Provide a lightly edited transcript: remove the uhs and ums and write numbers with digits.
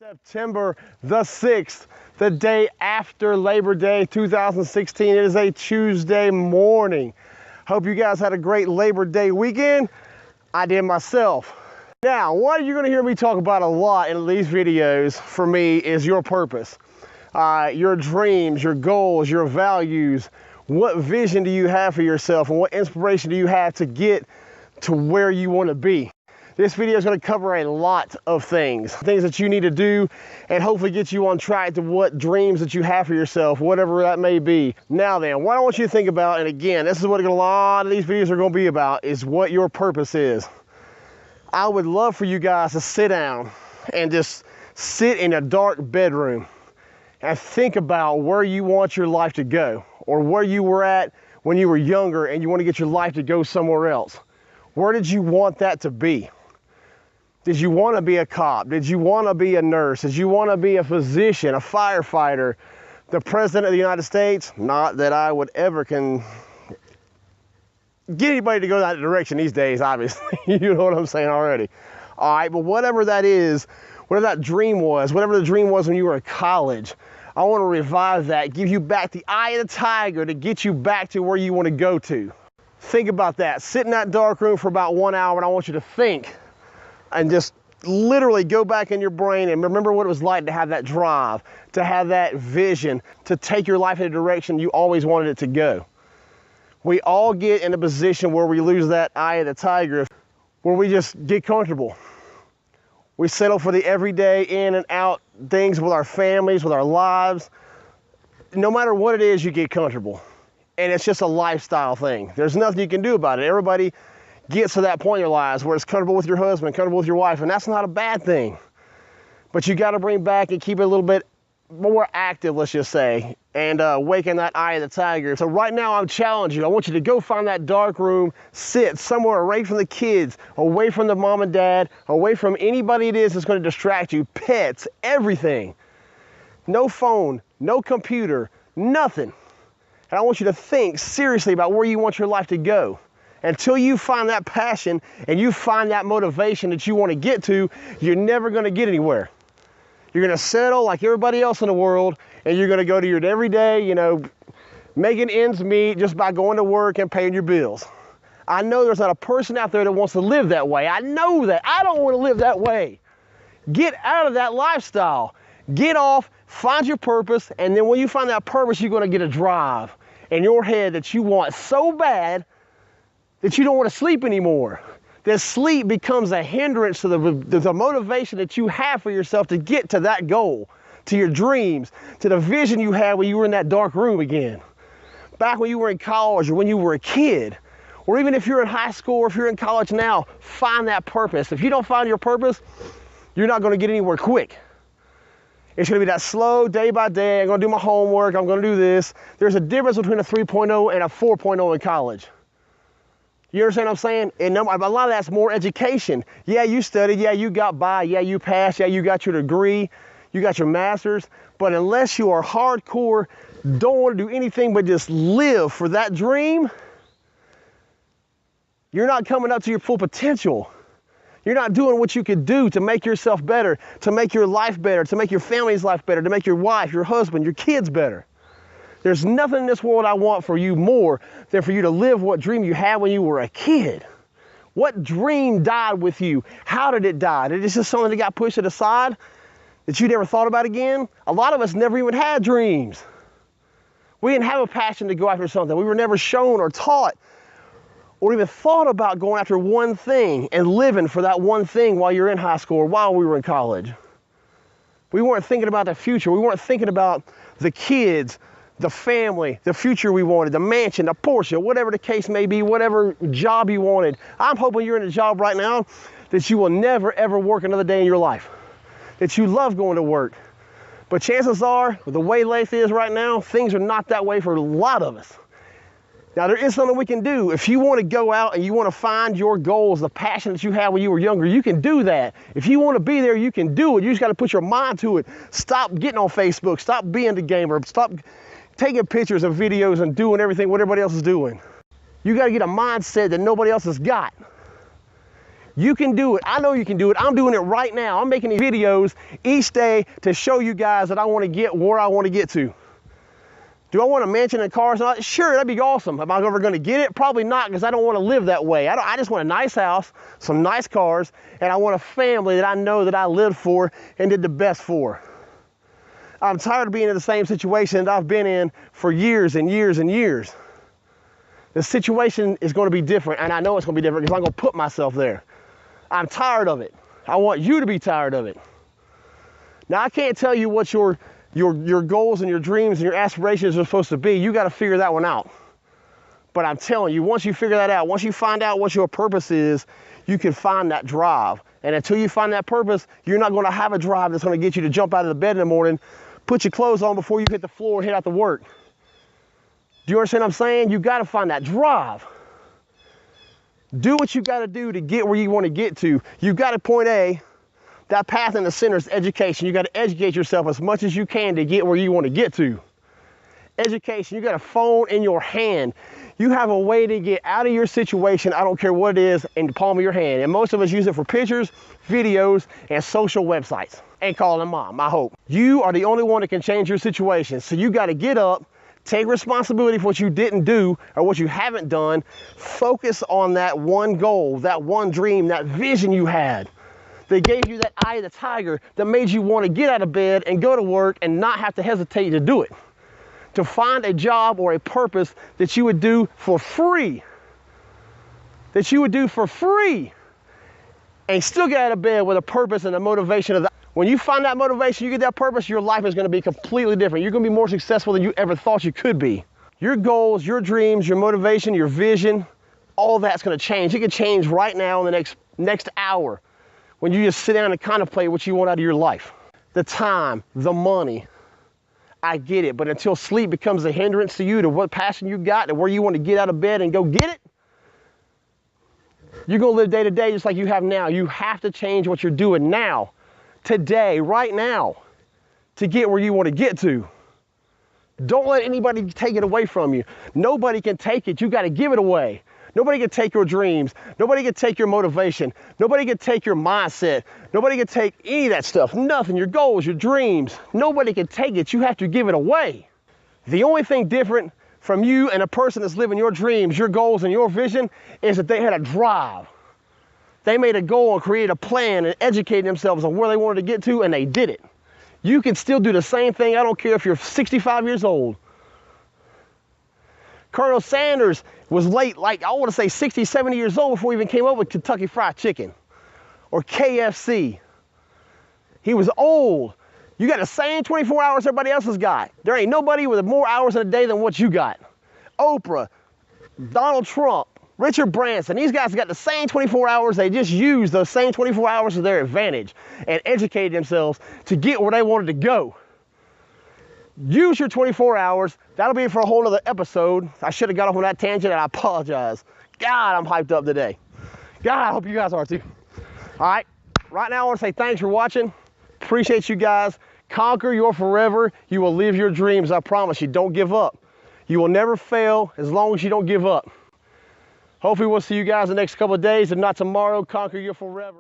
September the 6th, the day after Labor Day 2016. It is a Tuesday morning. Hope you guys had a great Labor Day weekend. I did myself. Now, what you're gonna hear me talk about a lot in these videos for me is your purpose. Your dreams, your goals, your values. What vision do you have for yourself and what inspiration do you have to get to where you wanna be? This video is going to cover a lot of things that you need to do and hopefully get you on track to what dreams that you have for yourself, whatever that may be. Now then, what I want you to think about, and again, this is what a lot of these videos are going to be about, is what your purpose is. I would love for you guys to sit down and just sit in a dark bedroom and think about where you want your life to go, or where you were at when you were younger and you want to get your life to go somewhere else. Where did you want that to be? Did you want to be a cop? Did you want to be a nurse? Did you want to be a physician, a firefighter, the president of the United States? Not that I would ever can get anybody to go that direction these days, obviously. You know what I'm saying already. All right, but whatever that is, whatever that dream was, whatever the dream was when you were in college, I want to revive that, give you back the eye of the tiger to get you back to where you want to go to. Think about that. Sit in that dark room for about 1 hour and I want you to think. And just literally go back in your brain and remember what it was like to have that drive, to have that vision, to take your life in a direction you always wanted it to go. We all get in a position where we lose that eye of the tiger, where we just get comfortable. We settle for the everyday in and out things with our families, with our lives. No matter what it is, you get comfortable. And it's just a lifestyle thing. There's nothing you can do about it. Everybody gets to that point in your lives where it's comfortable with your husband, comfortable with your wife, and that's not a bad thing. But you got to bring back and keep it a little bit more active, let's just say, and awaken that eye of the tiger. So right now I'm challenging you. I want you to go find that dark room, sit somewhere away from the kids, away from the mom and dad, away from anybody it is that's going to distract you, pets, everything. No phone, no computer, nothing. And I want you to think seriously about where you want your life to go. Until you find that passion and you find that motivation that you want to get to, you're never going to get anywhere. You're going to settle like everybody else in the world, and you're going to go to your everyday, making ends meet just by going to work and paying your bills. I know there's not a person out there that wants to live that way. I know that. I don't want to live that way. Get out of that lifestyle. Get off, find your purpose, and then when you find that purpose, you're going to get a drive in your head that you want so bad that you don't want to sleep anymore. That sleep becomes a hindrance to the motivation that you have for yourself to get to that goal, to your dreams, to the vision you had when you were in that dark room again. Back when you were in college or when you were a kid, or even if you're in high school or if you're in college now, find that purpose. If you don't find your purpose, you're not going to get anywhere quick. It's going to be that slow, day by day, I'm going to do my homework, I'm going to do this. There's a difference between a 3.0 and a 4.0 in college. You understand what I'm saying? And a lot of that's more education. Yeah, you studied. Yeah, you got by. Yeah, you passed. Yeah, you got your degree. You got your master's. But unless you are hardcore, don't want to do anything but just live for that dream, you're not coming up to your full potential. You're not doing what you could do to make yourself better, to make your life better, to make your family's life better, to make your wife, your husband, your kids better. There's nothing in this world I want for you more than for you to live what dream you had when you were a kid. What dream died with you? How did it die? Did it just something that got pushed to the side that you never thought about again? A lot of us never even had dreams. We didn't have a passion to go after something. We were never shown or taught or even thought about going after one thing and living for that one thing while you're in high school or while we were in college. We weren't thinking about the future. We weren't thinking about the kids, the family, the future we wanted, the mansion, the Porsche, whatever the case may be, whatever job you wanted. I'm hoping you're in a job right now that you will never, ever work another day in your life, that you love going to work. But chances are, with the way life is right now, things are not that way for a lot of us. Now, there is something we can do. If you want to go out and you want to find your goals, the passion that you had when you were younger, you can do that. If you want to be there, you can do it. You just got to put your mind to it. Stop getting on Facebook. Stop being the gamer. Stop taking pictures and videos and doing everything what everybody else is doing. You got to get a mindset that nobody else has got. You can do it. I know you can do it. I'm doing it right now. I'm making these videos each day to show you guys that I want to get where I want to get to. Do I want a mansion and cars? Sure, that'd be awesome. Am I ever going to get it? Probably not, because I don't want to live that way. I just want a nice house, some nice cars, and I want a family that I know that I lived for and did the best for. I'm tired of being in the same situation that I've been in for years and years and years. The situation is going to be different, and I know it's going to be different because I'm going to put myself there. I'm tired of it. I want you to be tired of it. Now, I can't tell you what your goals and your dreams and your aspirations are supposed to be. You got to figure that one out. But I'm telling you, once you figure that out, once you find out what your purpose is, you can find that drive. And until you find that purpose, you're not going to have a drive that's going to get you to jump out of the bed in the morning, put your clothes on before you hit the floor and head out to work. Do you understand what I'm saying? You got to find that drive. Do what you got to do to get where you want to get to. You got to point A. That path in the center is education. You got to educate yourself as much as you can to get where you want to get to. Education, you got a phone in your hand. You have a way to get out of your situation, I don't care what it is, in the palm of your hand. And most of us use it for pictures, videos, and social websites. And calling mom, I hope. You are the only one that can change your situation. So you got to get up, take responsibility for what you didn't do or what you haven't done. Focus on that one goal, that one dream, that vision you had. They gave you that eye of the tiger that made you want to get out of bed and go to work and not have to hesitate to do it. To find a job or a purpose that you would do for free. That you would do for free. And still get out of bed with a purpose and a motivation of that. When you find that motivation, you get that purpose, your life is going to be completely different. You're going to be more successful than you ever thought you could be. Your goals, your dreams, your motivation, your vision, all that's going to change. It can change right now in the next hour when you just sit down and contemplate what you want out of your life. The time, the money, I get it. But until sleep becomes a hindrance to you, to what passion you got, to where you want to get out of bed and go get it, you're going to live day to day just like you have now. You have to change what you're doing now. Today, right now, to get where you want to get to. Don't let anybody take it away from you. Nobody can take it. You got to give it away. Nobody can take your dreams. Nobody can take your motivation. Nobody can take your mindset. Nobody can take any of that stuff. Nothing. Your goals, your dreams. Nobody can take it. You have to give it away. The only thing different from you and a person that's living your dreams, your goals, and your vision is that they had a drive. They made a goal and created a plan and educated themselves on where they wanted to get to, and they did it. You can still do the same thing. I don't care if you're 65 years old. Colonel Sanders was late, like I want to say 60, 70 years old before he even came up with Kentucky Fried Chicken or KFC. He was old. You got the same 24 hours everybody else has got. There ain't nobody with more hours in a day than what you got. Oprah, Donald Trump, Richard Branson, these guys got the same 24 hours. They just used those same 24 hours to their advantage and educated themselves to get where they wanted to go. Use your 24 hours. That'll be for a whole other episode. I should have got off on that tangent and I apologize. God, I'm hyped up today. God, I hope you guys are too. All right, right now I want to say thanks for watching. Appreciate you guys. Conquer your forever. You will live your dreams, I promise you. Don't give up. You will never fail as long as you don't give up. Hopefully we'll see you guys in the next couple of days. If not tomorrow, conquer your forever.